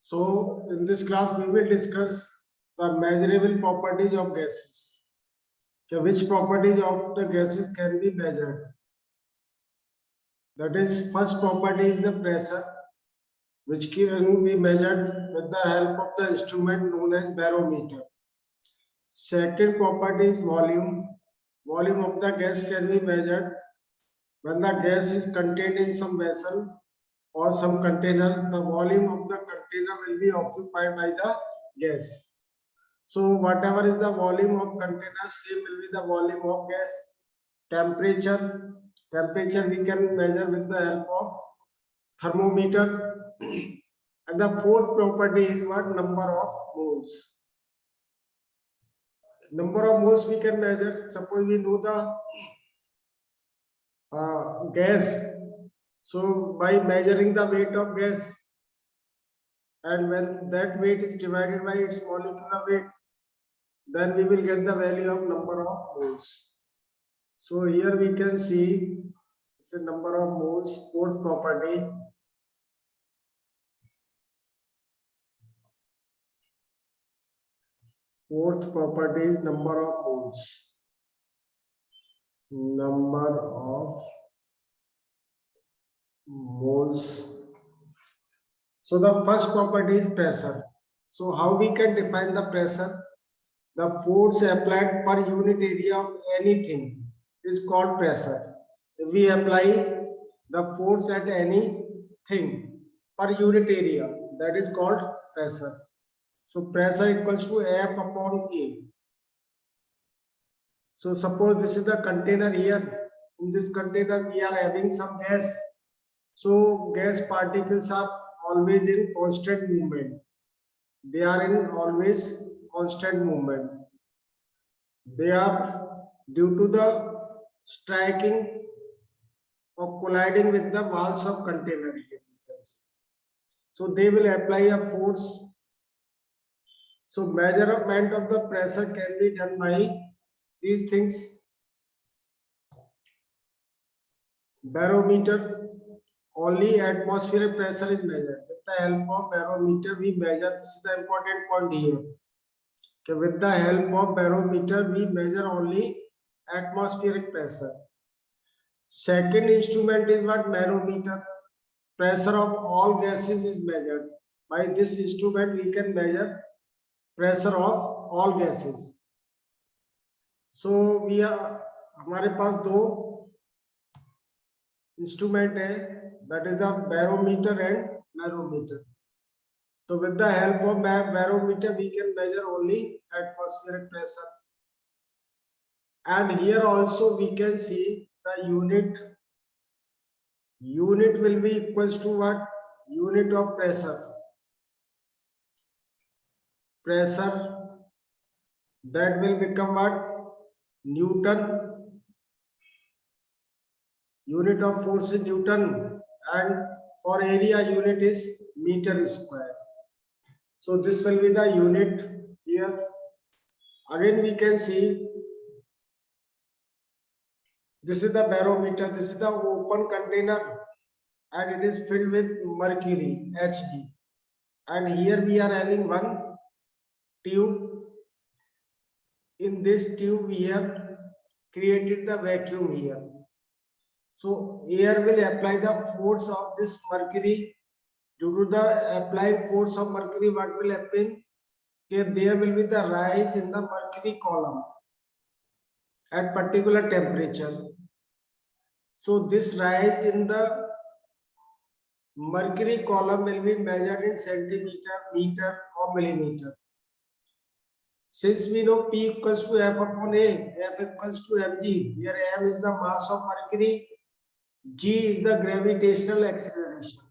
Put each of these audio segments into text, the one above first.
So in this class we will discuss the measurable properties of gases. Okay, which properties of the gases can be measured? That is, first property is the pressure, which can be measured with the help of the instrument known as barometer. Second property is volume. Volume of the gas can be measured when the gas is contained in some vessel or some container. The volume of the container will be occupied by the gas. So whatever is the volume of container, same will be the volume of gas. Temperature we can measure with the help of thermometer. And the fourth property is what? Number of moles. Number of moles we can measure. Suppose we know the gas. So by measuring the weight of gas, and when that weight is divided by its molecular weight, then we will get the value of number of moles. So here we can see it's a number of moles, fourth property. Fourth property is number of moles. Number of moles. So the first property is pressure. So how we can define the pressure? The force applied per unit area of anything is called pressure. If we apply the force at anything per unit area, that is called pressure. So pressure equals to F upon A. So suppose this is the container here. In this container we are having some gas. So gas particles are always in constant movement. They are in always constant movement. They are due to the striking or colliding with the walls of container. So they will apply a force. So measurement of the pressure can be done by these things. Barometer, only atmospheric pressure is measured. With the help of barometer we measure. This is the important point here. Okay, with the help of barometer we measure only atmospheric pressure. Second instrument is what? Manometer. Pressure of all gases is measured. By this instrument we can measure pressure of all gases. So we are, हमारे पास दो instrument है, that is the barometer and manometer. So with the help of barometer we can measure only atmospheric pressure. And here also we can see the unit will be equals to what? Unit of pressure. Pressure, that will become what? Newton. Unit of force is Newton, and for area unit is meter square. So this will be the unit here. Again we can see this is the barometer. This is the open container and it is filled with mercury, Hg. And here we are having one tube. In this tube we have created the vacuum here. So air will apply the force of this mercury. Due to the applied force of mercury, what will happen? There will be the rise in the mercury column at particular temperature. So this rise in the mercury column will be measured in centimeter, meter or millimeter. Since we know P equals to F upon A, F equals to mg, here m is the mass of mercury, g is the gravitational acceleration,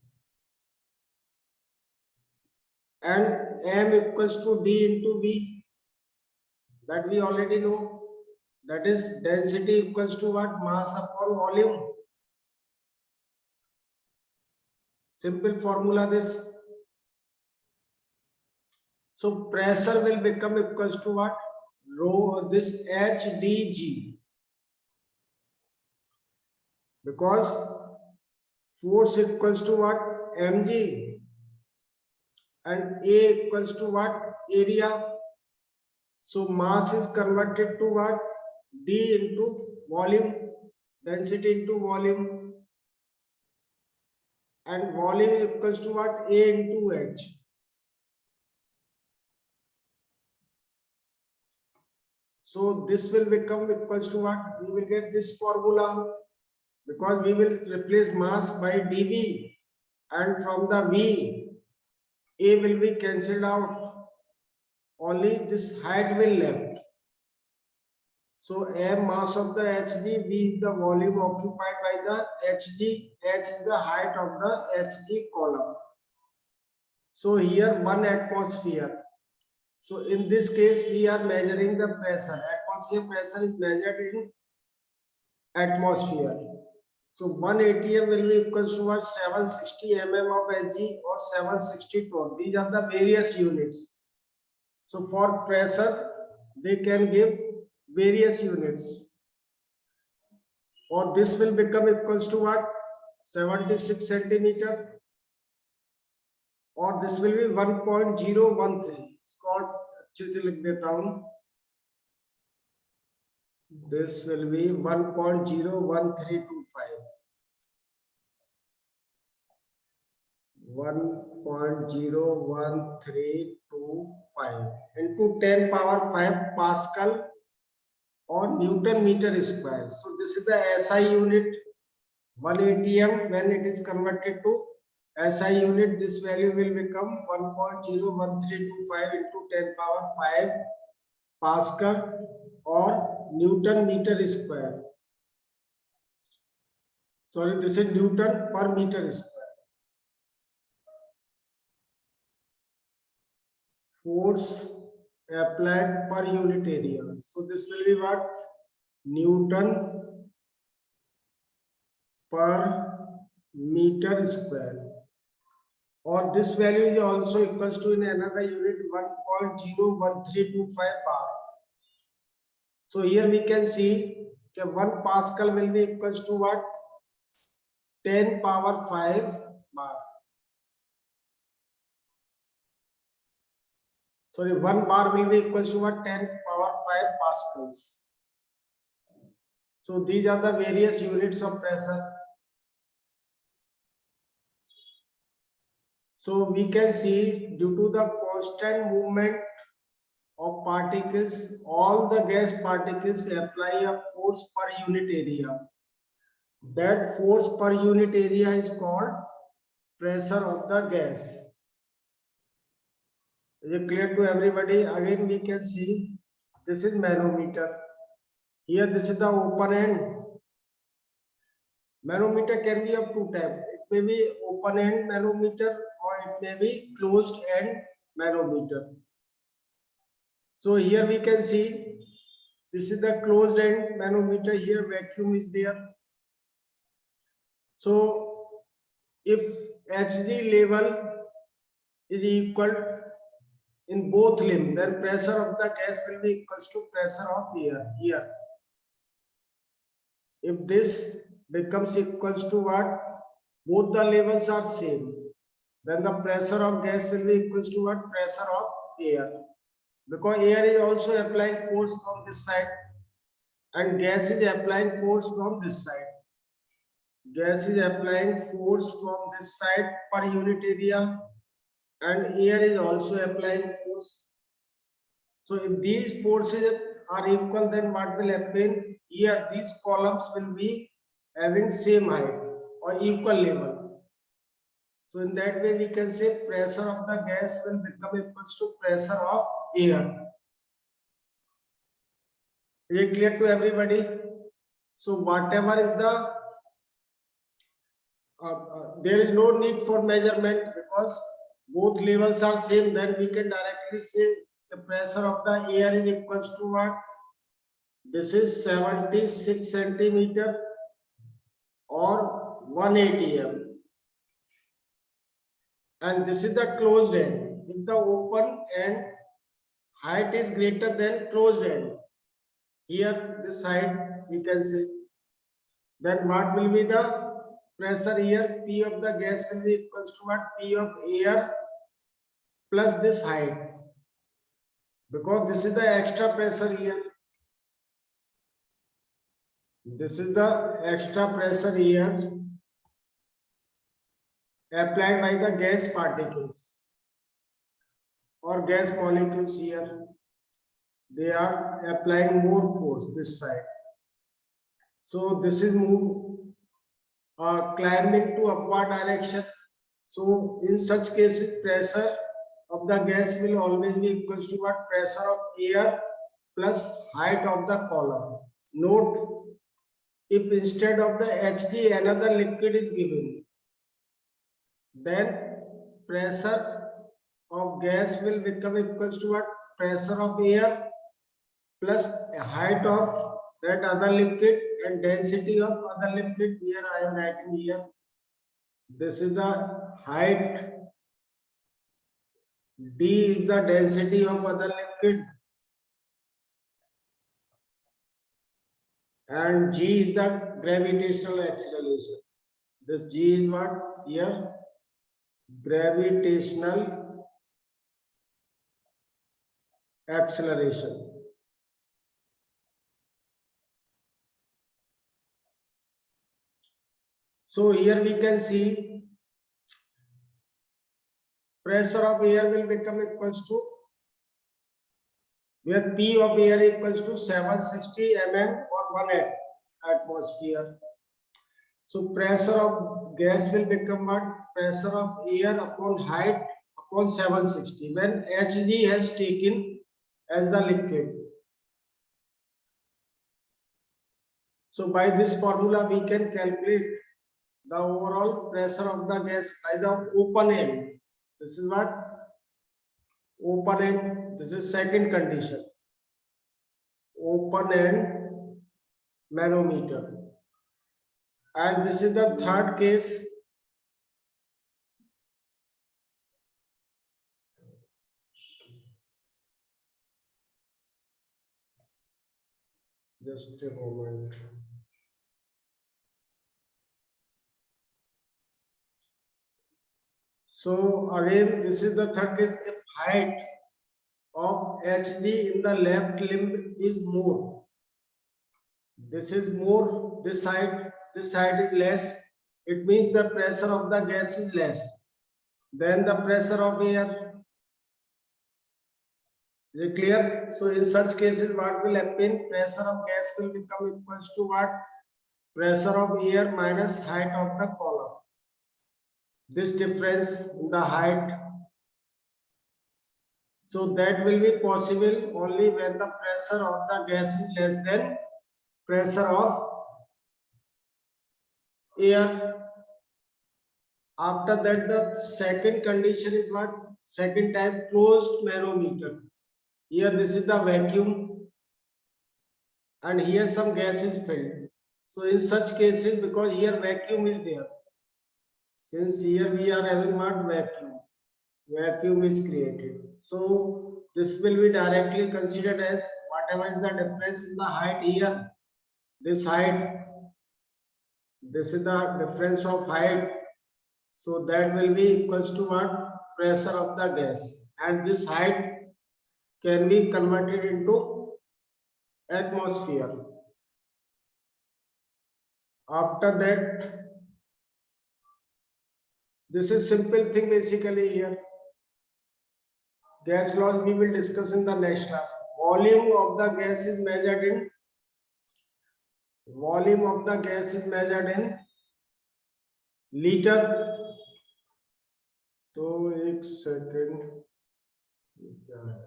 and m equals to d into v, that we already know. That is density equals to what? Mass upon volume. Simple formula this. So pressure will become equals to what? Rho, this HdG. Because force equals to what? Mg. and A equals to what? Area. So mass is converted to what? D into volume, density into volume, and volume equals to what? A into H. So this will become equals to what? We will get this formula because we will replace mass by dV, and from the V, A will be cancelled out. Only this height will left. So M mass of the Hg, V is the volume occupied by the Hg, H is the height of the Hg column. So here 1 atmosphere. So in this case, we are measuring the pressure. Atmosphere pressure is measured in atmosphere. So 1 atm will be equal to 760 mm of Hg or 760 torr. These are the various units. So for pressure, they can give various units. Or this will become equals to what? 76 centimeter. Or this will be 1.013. It's called, अच्छे से लिख देता हूँ. This will be 1.01325. 1.01325 into 10 power 5 Pascal or Newton meter square. So this is the SI unit. 1 atm, when it is converted to SI unit, this value will become 1.01325 into 10 power 5 Pascal or Newton meter square. Sorry, this is Newton per meter square. Force applied per unit area. So this will be what? Newton per meter square. Or this value is also equals to in another unit 1.01325 bar. So here we can see that 1 Pascal will be equals to what? 10 power 5 bar. Sorry, 1 bar will be equals to what? 10 power 5 pascals. So these are the various units of pressure. So we can see due to the constant movement of particles, all the gas particles apply a force per unit area. That force per unit area is called pressure of the gas. Is it clear to everybody? Again, we can see this is manometer. Here, this is the open end. Manometer can be of two types. It may be open end manometer or it may be closed end manometer. So here we can see this is the closed end manometer. Here vacuum is there. So if Hg level is equal in both limb, then pressure of the gas will be equals to pressure of air here. If this becomes equals to what? Both the levels are same, then the pressure of gas will be equals to what? Pressure of air. Because air is also applying force from this side and gas is applying force from this side. Gas is applying force from this side per unit area and air is also applying force. So if these forces are equal, then what will happen? Here these columns will be having same height or equal level. So in that way we can say pressure of the gas will become equals to pressure of air. Is it clear to everybody? So whatever is the there is no need for measurement because both levels are same. Then we can directly say the pressure of the air is equals to what? This is 76 centimeter or 1 atm. And this is the closed end. If the open end height is greater than closed end, here this side we can say, then what will be the pressure here? P of the gas will be equals to what? P of air plus this height, because this is the extra pressure here. This is the extra pressure here applied by the gas particles or gas molecules here. They are applying more force this side. So this is climbing to upward direction. So in such cases, pressure of the gas will always be equal to what? Pressure of air plus height of the column. Note, if instead of the Hg another liquid is given, then pressure of gas will become equal to what? Pressure of air plus height of that other liquid and density of other liquid. Here I am writing here. This is the height. D is the density of other liquid. And G is the gravitational acceleration. This G is what? Here. Gravitational acceleration. So here we can see pressure of air will become equals to, where P of air equals to 760 mm or 1 atmosphere. So pressure of gas will become what? Pressure of air upon height upon 760 when Hg has taken as the liquid. So by this formula we can calculate the overall pressure of the gas by the open end. This is what? Open end. This is second condition. Open end manometer. And this is the third case. Just a moment. So again, this is the third case. If height of Hg in the left limb is more, this is more, this side is less, it means the pressure of the gas is less than the pressure of air. Is it clear? So in such cases, what will happen? Pressure of gas will become equals to what? Pressure of air minus height of the column. This difference in the height. So that will be possible only when the pressure of the gas is less than pressure of air. After that, the second condition is what? Second type, closed manometer. Here this is the vacuum and here some gas is filled. So in such cases, because here vacuum is there, since here we are having what? Vacuum is created. So this will be directly considered as whatever is the difference in the height here. This height, this is the difference of height. So that will be equals to what? Pressure of the gas. And this height can be converted into atmosphere. After that, this is simple thing basically here. Gas laws we will discuss in the next class. Volume of the gas is measured in liter. तो एक second, क्या है?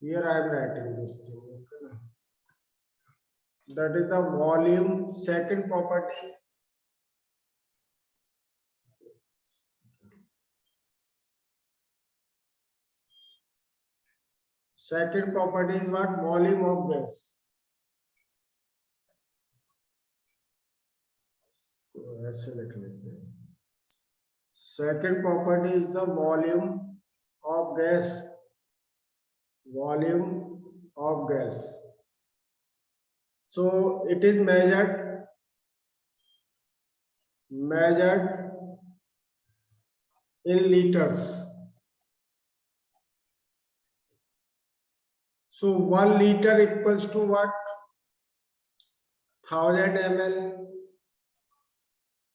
Here I am writing this thing. Okay? That is the volume. Second property. Second property is what? Volume of gas. ऐसे लिख लेते हैं. Second property is the volume of gas. Volume of gas. So it is measured in liters. So 1 liter equals to what? 1000 ml,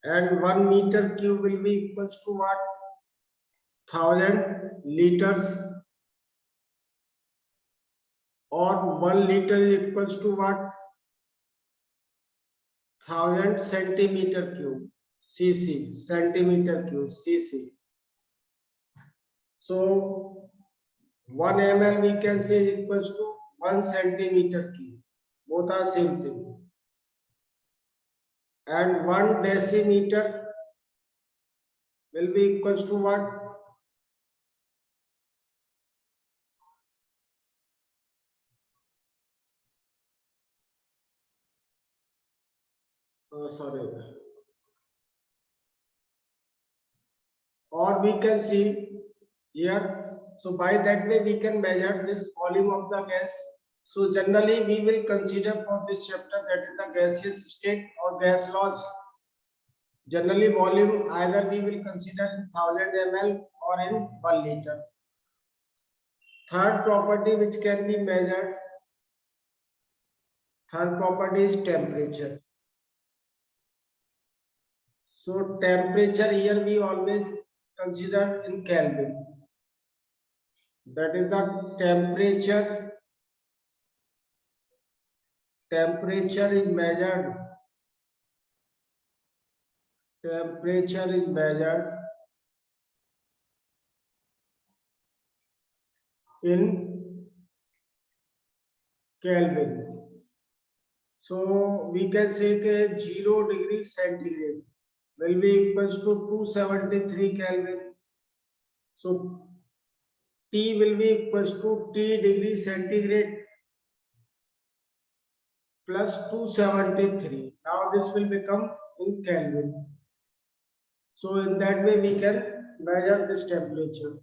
and 1 meter cube will be equals to what? 1000 liters, or 1 liter is equals to what? 1000 centimeter cube, cc, centimeter cube, cc. So 1 ml we can say equals to 1 centimeter cube. Both are same thing. And 1 decimeter will be equals to what? Sorry. Or we can see here. So by that way we can measure this volume of the gas. So generally we will consider for this chapter, that is the gaseous state or gas laws. Generally volume either we will consider in 1000 ml or in 1 liter. Third property which can be measured, third property is temperature. So temperature here we always consider in Kelvin. That is the temperature. Temperature is measured. Temperature is measured in Kelvin. So we can say that 0 degrees centigrade will be equals to 273 Kelvin. So T will be equals to T degree centigrade plus 273. Now this will become in Kelvin. So in that way we can measure this temperature.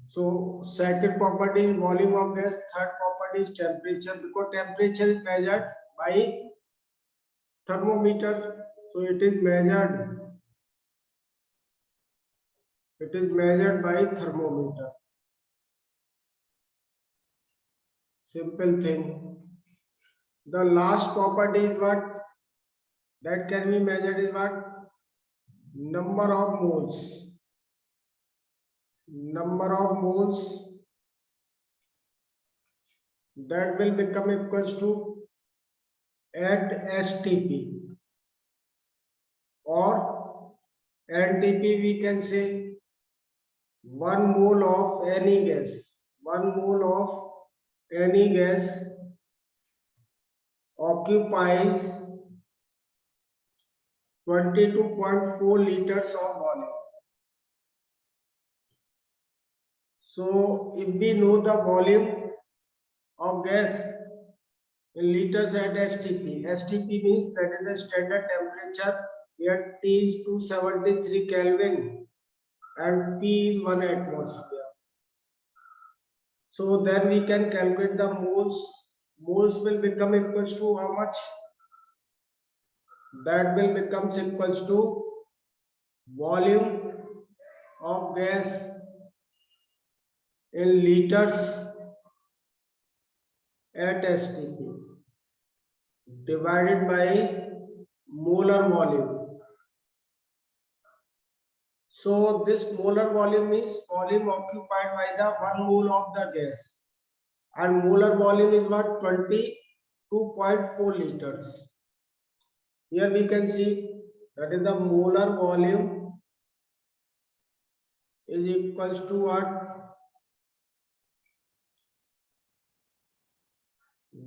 So second property is volume of gas, third property is temperature, because temperature is measured by thermometer. So it is measured by thermometer. Simple thing. The last property is what? That can be measured is what? Number of moles. Number of moles, that will become equals to at STP, or NTP we can say 1 mole of any gas. 1 mole of any gas occupies 22.4 liters of volume. So if we know the volume of gas in liters at STP, STP means that is the standard temperature. Here T is 273 Kelvin and P is 1 atmosphere. So then we can calculate the moles. Moles will become equals to how much? That will become equals to volume of gas in liters at STP divided by molar volume. So this molar volume is volume occupied by the 1 mole of the gas, and molar volume is what? 22.4 liters. Here we can see that is the molar volume is equals to what?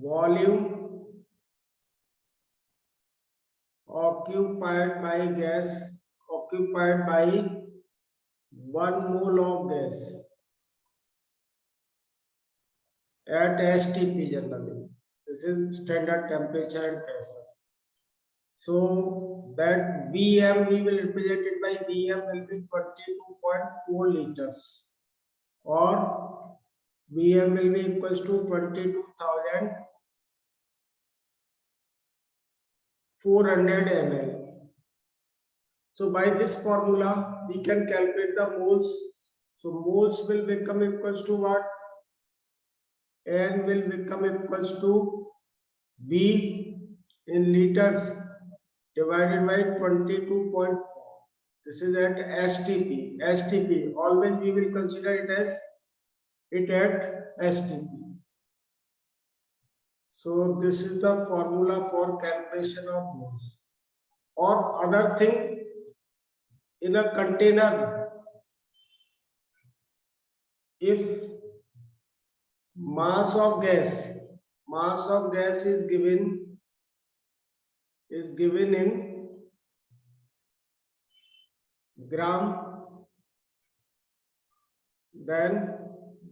Volume occupied by gas, occupied by 1 mole of gas at STP generally. This is standard temperature and pressure. So that Vm we will represent it by Vm will be 22.4 liters, or Vm will be equals to 22,400 ml. So by this formula, we can calculate the moles. So moles will become equals to what? N will become equals to V in liters divided by 22.4. This is at STP. STP. Always we will consider it as at STP. So this is the formula for calculation of moles. Or other thing, in a container, if mass of gas is given in gram, then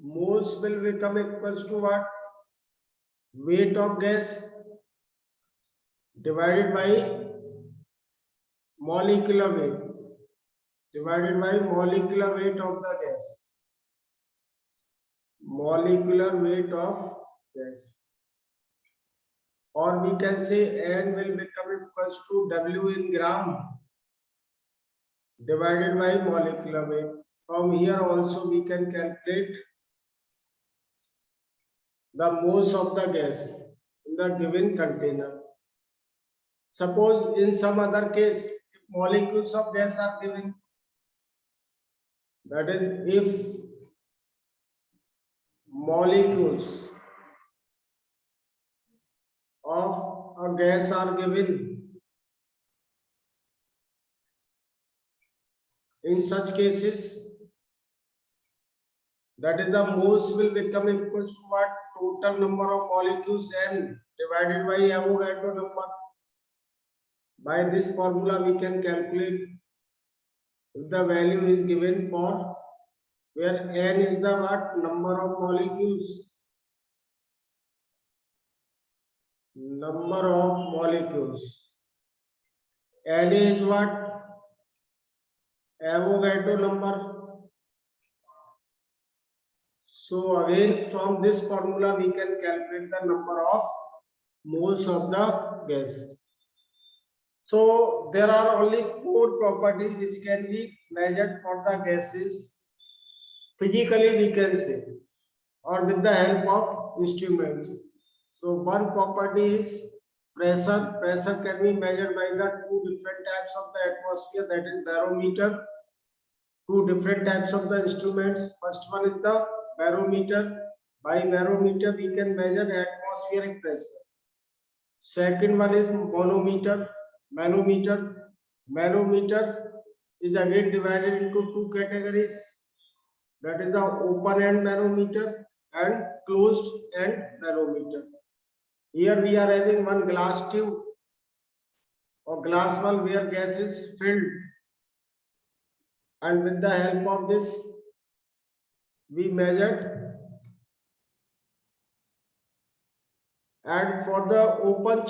moles will become equals to what? Weight of gas divided by molecular weight of the gas. Molecular weight of gas. Or we can say N will become equals to W in gram divided by molecular weight. From here also we can calculate the moles of the gas in the given container. Suppose in some other case, if molecules of gas are given, that is, if molecules of a gas are given, in such cases, that is, the moles will become equals to what? Total number of molecules N divided by Avogadro number. By this formula, we can calculate if the value is given for where N is the what? Number of molecules. Number of molecules. N is what? Avogadro number. So again, from this formula, we can calculate the number of moles of the gas. So there are only 4 properties which can be measured for the gases physically, we can say, or with the help of instruments. So one property is pressure. Pressure can be measured by the 2 different types of the atmosphere, that is barometer. 2 different types of the instruments. First one is the barometer. By barometer we can measure atmospheric pressure. Second one is manometer. Manometer is again divided into 2 categories. That is the open end manometer and closed end manometer. Here we are having one glass tube or glass valve where gas is filled, and with the help of this we measured. And for the open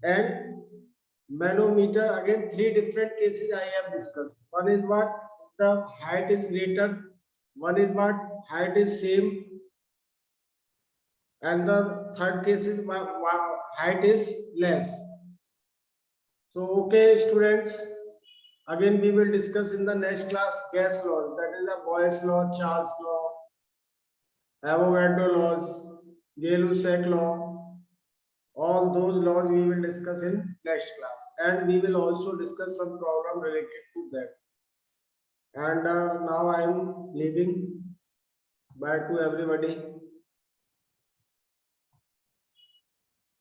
and manometer, again 3 different cases I have discussed. One is what? The height is greater. One is what? Height is same. And the third case is height is less. So okay students, again we will discuss in the next class gas laws, that is the Boyle's law, Charles law, Avogadro laws, Gay-Lussac law. All those laws we will discuss in next class, and we will also discuss some problem related to that. And now I am leaving. Bye to everybody.